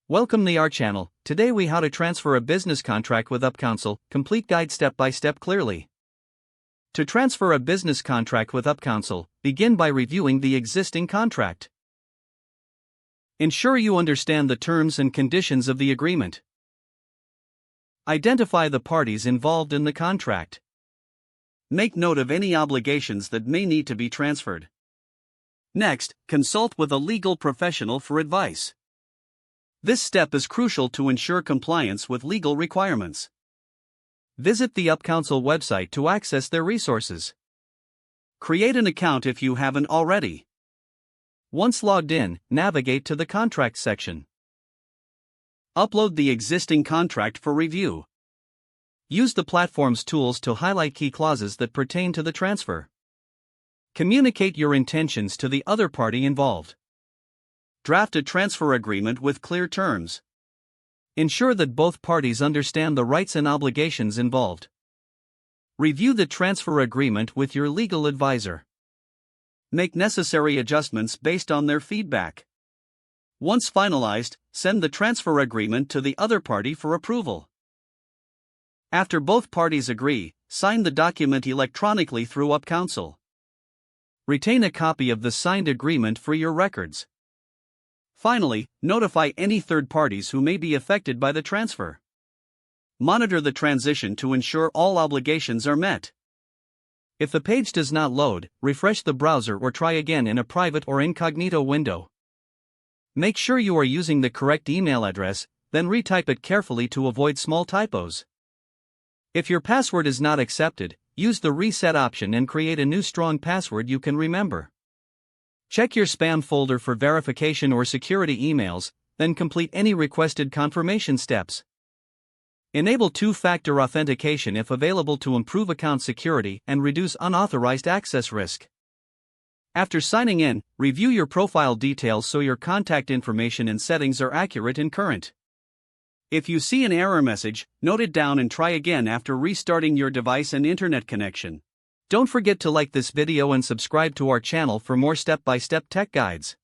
Welcome to our channel. Today we how to transfer a business contract with UpCounsel, complete guide step by step clearly. To transfer a business contract with UpCounsel, begin by reviewing the existing contract. Ensure you understand the terms and conditions of the agreement. Identify the parties involved in the contract. Make note of any obligations that may need to be transferred. Next, consult with a legal professional for advice. This step is crucial to ensure compliance with legal requirements. Visit the UpCounsel website to access their resources. Create an account if you haven't already. Once logged in, navigate to the contract section. Upload the existing contract for review. Use the platform's tools to highlight key clauses that pertain to the transfer. Communicate your intentions to the other party involved. Draft a transfer agreement with clear terms. Ensure that both parties understand the rights and obligations involved. Review the transfer agreement with your legal advisor. Make necessary adjustments based on their feedback. Once finalized, send the transfer agreement to the other party for approval. After both parties agree, sign the document electronically through UpCounsel. Retain a copy of the signed agreement for your records. Finally, notify any third parties who may be affected by the transfer. Monitor the transition to ensure all obligations are met. If the page does not load, refresh the browser or try again in a private or incognito window. Make sure you are using the correct email address, then retype it carefully to avoid small typos. If your password is not accepted, use the reset option and create a new strong password you can remember. Check your spam folder for verification or security emails, then complete any requested confirmation steps. Enable two-factor authentication if available to improve account security and reduce unauthorized access risk. After signing in, review your profile details so your contact information and settings are accurate and current. If you see an error message, note it down and try again after restarting your device and internet connection. Don't forget to like this video and subscribe to our channel for more step-by-step tech guides.